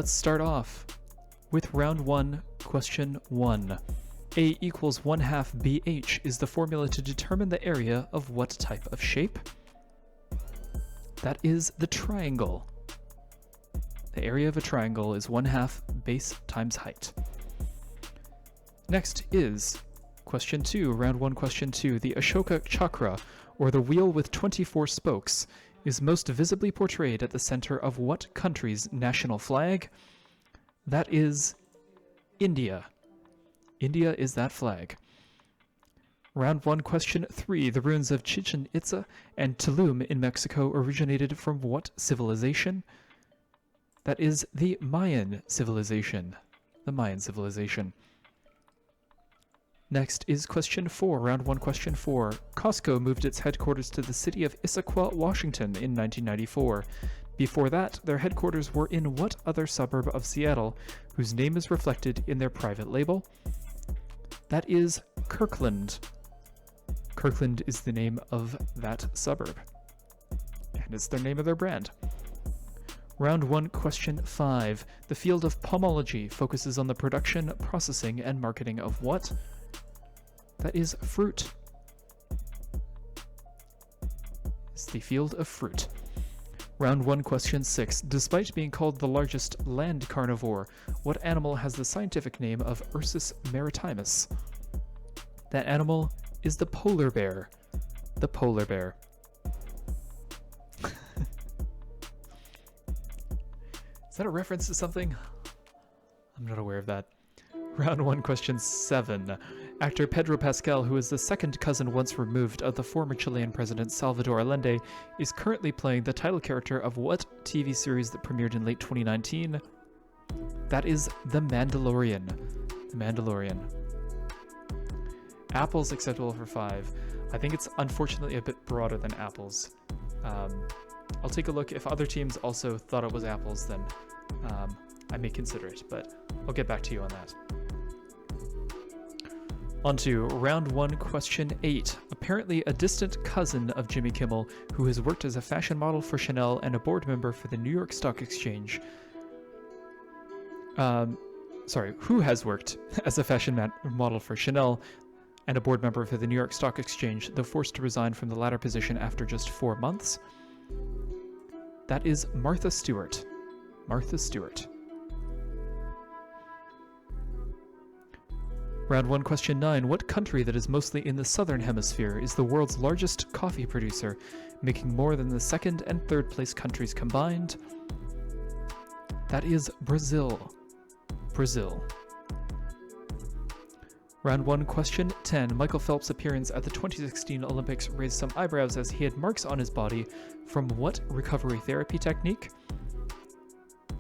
let's start off with round 1, question 1. A equals 1/2 BH is the formula to determine the area of what type of shape? That is the triangle. The area of a triangle is 1/2 base times height. Next is question 2, round 1, question 2. The Ashoka Chakra, or the wheel with 24 spokes, is most visibly portrayed at the center of what country's national flag? That is India. India is that flag. Round 1, question 3. The ruins of Chichen Itza and Tulum in Mexico originated from what civilization? That is the Mayan civilization. The Mayan civilization. Next is question 4, round 1, question 4. Costco moved its headquarters to the city of Issaquah, Washington in 1994. Before that, their headquarters were in what other suburb of Seattle, whose name is reflected in their private label? That is Kirkland. Kirkland is the name of that suburb. And it's the name of their brand. Round 1, question 5. The field of pomology focuses on the production, processing, and marketing of what? That is fruit. It's the field of fruit. Round 1, question 6. Despite being called the largest land carnivore, what animal has the scientific name of Ursus maritimus? That animal is the polar bear. The polar bear. Is that a reference to something? I'm not aware of that. Round 1, question 7. Actor Pedro Pascal, who is the second cousin once removed of the former Chilean president Salvador Allende, is currently playing the title character of what TV series that premiered in late 2019? That is The Mandalorian. The Mandalorian. Apples acceptable for 5. I think it's unfortunately a bit broader than apples. I'll take a look. If other teams also thought it was apples, then I may consider it, but I'll get back to you on that. On to round 1, question 8. Apparently a distant cousin of Jimmy Kimmel, who has worked as a fashion model for Chanel and a board member for the New York Stock Exchange. Who has worked as a fashion model for Chanel and a board member for the New York Stock Exchange, though forced to resign from the latter position after just 4 months? That is Martha Stewart. Martha Stewart. Round 1, question 9. What country that is mostly in the southern hemisphere is the world's largest coffee producer, making more than the second and third place countries combined? That is Brazil. Brazil. Round 1, question 10. Michael Phelps' appearance at the 2016 Olympics raised some eyebrows as he had marks on his body from what recovery therapy technique?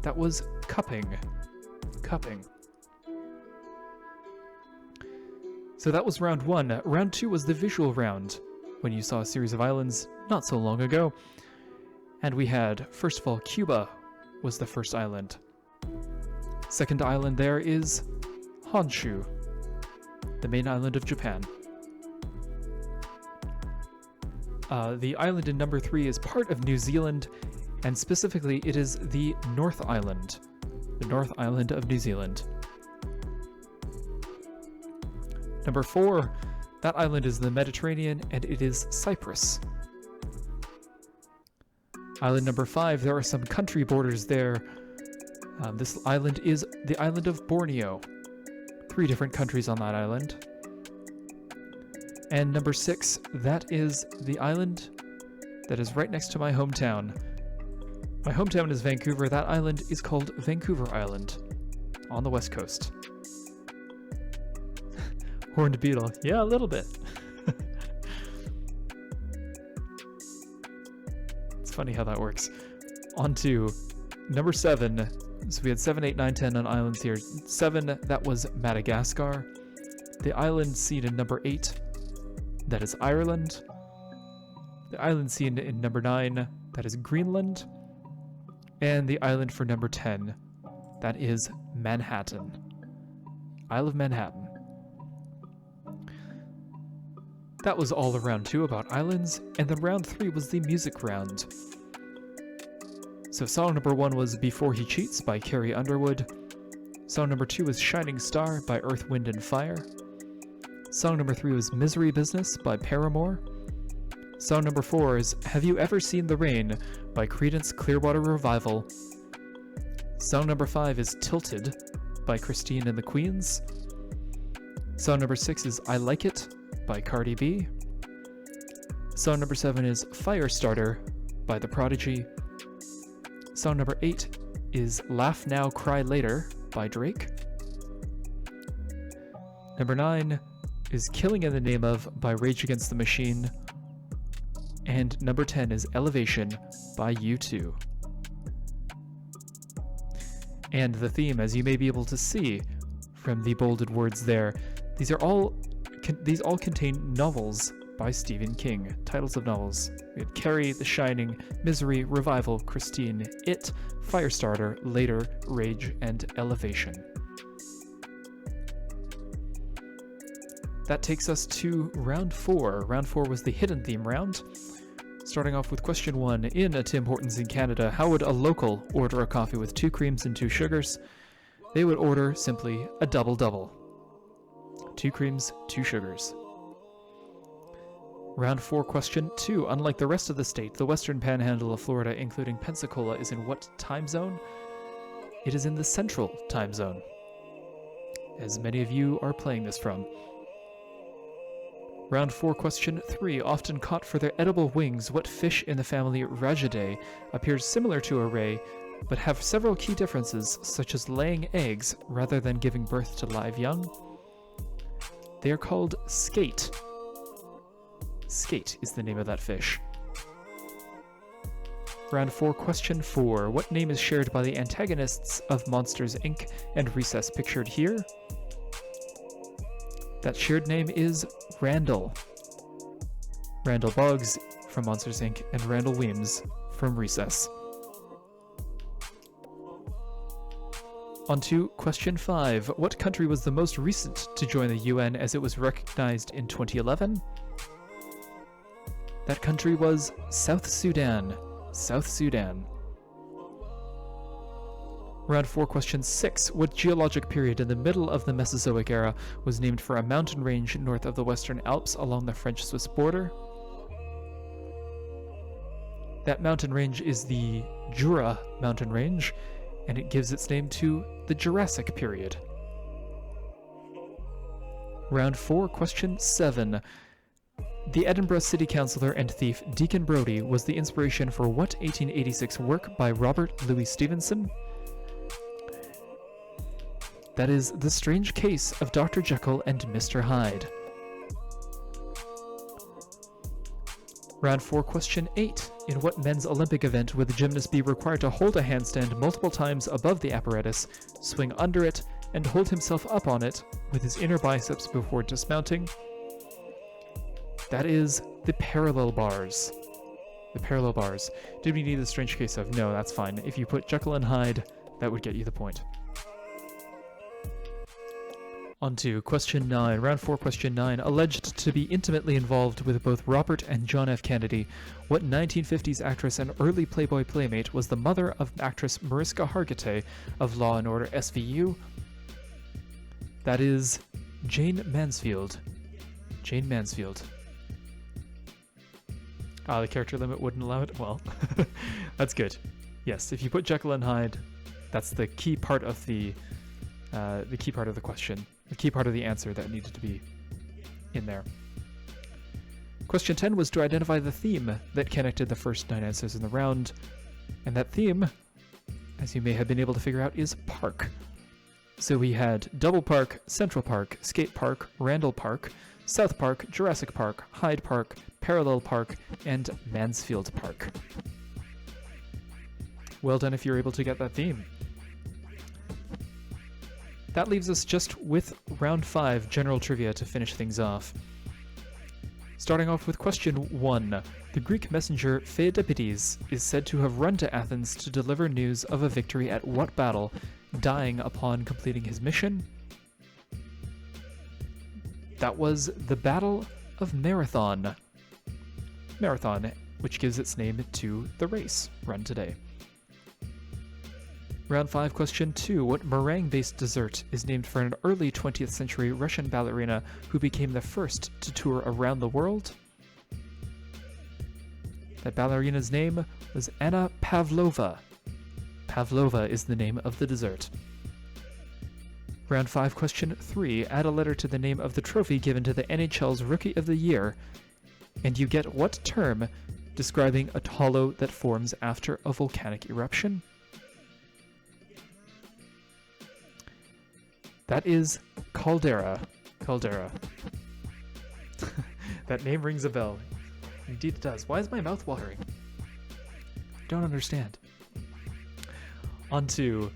That was cupping. Cupping. So that was round 1. Round 2 was the visual round, when you saw a series of islands not so long ago. And we had, first of all, Cuba was the first island. Second island there is Honshu, the main island of Japan. The island in number 3 is part of New Zealand, and specifically it is the North Island. The North Island of New Zealand. Number 4, that island is the Mediterranean, and it is Cyprus. Island number 5, there are some country borders there. This island is the island of Borneo. 3 different countries on that island. And number 6, that is the island that is right next to my hometown. My hometown is Vancouver. That island is called Vancouver Island on the west coast. Horned beetle. Yeah, a little bit. It's funny how that works. On to number 7. So we had 7, 8, 9, 10 on islands here. 7, that was Madagascar. The island seen in number 8, that is Ireland. The island seen in number 9, that is Greenland. And the island for number 10, that is Manhattan. Isle of Manhattan. That was all round 2 about islands, and then round 3 was the music round. So song number 1 was Before He Cheats by Carrie Underwood. Song number 2 was Shining Star by Earth, Wind & Fire. Song number 3 was Misery Business by Paramore. Song number 4 is Have You Ever Seen the Rain by Creedence Clearwater Revival. Song number 5 is Tilted by Christine and the Queens. Song number 6 is I Like It by Cardi B. Song number 7 is Firestarter by The Prodigy. Song number 8 is Laugh Now, Cry Later by Drake. Number 9 is Killing in the Name Of by Rage Against the Machine. And number 10 is Elevation by U2. And the theme, as you may be able to see from the bolded words there, these all contain novels by Stephen King, titles of novels. We had Carrie, The Shining, Misery, Revival, Christine, It, Firestarter, Later, Rage, and Elevation. That takes us to round 4. Round 4 was the hidden theme round. Starting off with question 1. In a Tim Hortons in Canada, how would a local order a coffee with 2 creams and 2 sugars? They would order simply a double-double. 2 creams, 2 sugars. Round 4, question 2. Unlike the rest of the state, the western panhandle of Florida, including Pensacola, is in what time zone? It is in the central time zone, as many of you are playing this from. Round 4, question 3. Often caught for their edible wings, what fish in the family Ragidae appears similar to a ray, but have several key differences, such as laying eggs rather than giving birth to live young? They are called skate. Skate is the name of that fish. Round 4, question 4. What name is shared by the antagonists of Monsters, Inc. and Recess pictured here? That shared name is Randall. Randall Boggs from Monsters, Inc. and Randall Weems from Recess. On to question 5. What country was the most recent to join the UN as it was recognized in 2011? That country was South Sudan. South Sudan. Round 4, question 6. What geologic period in the middle of the Mesozoic era was named for a mountain range north of the Western Alps along the French-Swiss border? That mountain range is the Jura mountain range, and it gives its name to the Jurassic period. Round 4, question 7. The Edinburgh City Councillor and thief Deacon Brodie was the inspiration for what 1886 work by Robert Louis Stevenson? That is The Strange Case of Dr. Jekyll and Mr. Hyde. Round 4, question 8. In what men's Olympic event would the gymnast be required to hold a handstand multiple times above the apparatus, swing under it, and hold himself up on it with his inner biceps before dismounting? That is the parallel bars. The parallel bars. Did we need the strange case of? No, that's fine. If you put Jekyll and Hyde, that would get you the point. On to question 9. Round 4, question 9. Alleged to be intimately involved with both Robert and John F. Kennedy, what 1950s actress and early Playboy playmate was the mother of actress Mariska Hargitay of Law & Order SVU? That is Jane Mansfield. Jane Mansfield. The character limit wouldn't allow it? Well, that's good. Yes, if you put Jekyll and Hyde, that's the key part of the key part of the question. The key part of the answer that needed to be in there. Question 10 was to identify the theme that connected the first 9 answers in the round. And that theme, as you may have been able to figure out, is park. So we had Double Park, Central Park, Skate Park, Randall Park, South Park, Jurassic Park, Hyde Park, Parallel Park, and Mansfield Park. Well done if you're able to get that theme. That leaves us just with round 5, general trivia, to finish things off. Starting off with question 1. The Greek messenger Pheidippides is said to have run to Athens to deliver news of a victory at what battle, dying upon completing his mission? That was the Battle of Marathon. Marathon, which gives its name to the race run today. Round 5, question 2. What meringue-based dessert is named for an early 20th century Russian ballerina who became the first to tour around the world? That ballerina's name was Anna Pavlova. Pavlova is the name of the dessert. Round 5, question 3. Add a letter to the name of the trophy given to the NHL's Rookie of the Year, and you get what term describing a hollow that forms after a volcanic eruption? That is caldera. Caldera. That name rings a bell. Indeed it does. Why is my mouth watering? I don't understand. On to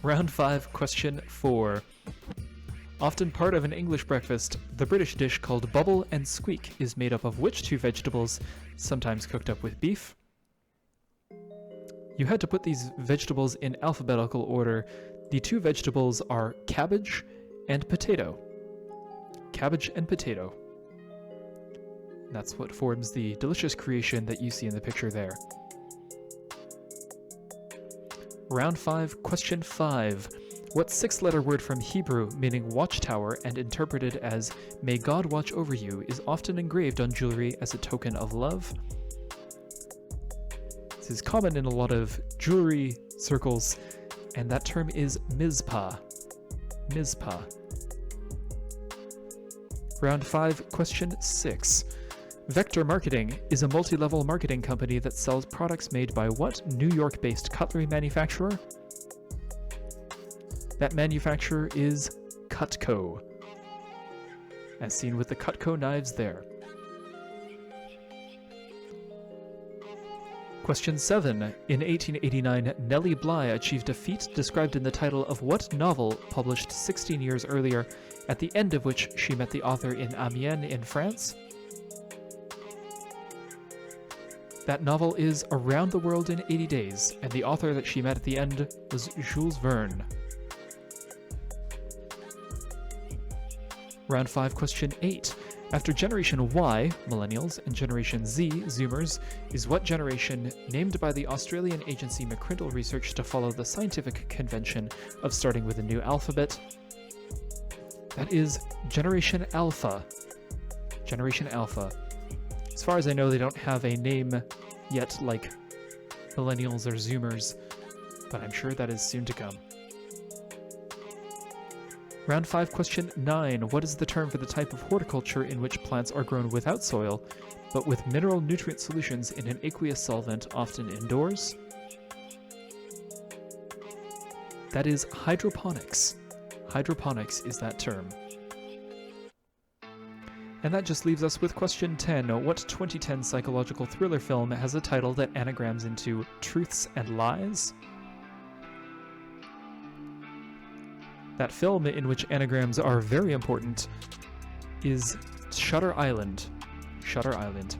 round 5, question 4. Often part of an English breakfast, the British dish called bubble and squeak is made up of which two vegetables, sometimes cooked up with beef? You had to put these vegetables in alphabetical order. The two vegetables are cabbage and potato. Cabbage and potato. That's what forms the delicious creation that you see in the picture there. Round 5, question 5. What 6-letter word from Hebrew meaning watchtower and interpreted as may God watch over you is often engraved on jewelry as a token of love? This is common in a lot of jewelry circles, and that term is Mizpah. Mizpah. Round 5, question 6. Vector Marketing is a multi-level marketing company that sells products made by what New York-based cutlery manufacturer? That manufacturer is Costco, as seen with the Cutco knives there. Question 7. In 1889, Nellie Bly achieved a feat described in the title of what novel published 16 years earlier, at the end of which she met the author in Amiens in France? That novel is Around the World in 80 Days, and the author that she met at the end was Jules Verne. Round 5, question 8. After Generation Y, Millennials, and Generation Z, Zoomers, is what generation named by the Australian agency McCrindle Research to follow the scientific convention of starting with a new alphabet? That is Generation Alpha. Generation Alpha. As far as I know, they don't have a name yet like Millennials or Zoomers, but I'm sure that is soon to come. Round 5, question 9. What is the term for the type of horticulture in which plants are grown without soil, but with mineral nutrient solutions in an aqueous solvent, often indoors? That is hydroponics. Hydroponics is that term. And that just leaves us with question 10. What 2010 psychological thriller film has a title that anagrams into Truths and Lies? That film in which anagrams are very important is Shutter Island. Shutter Island.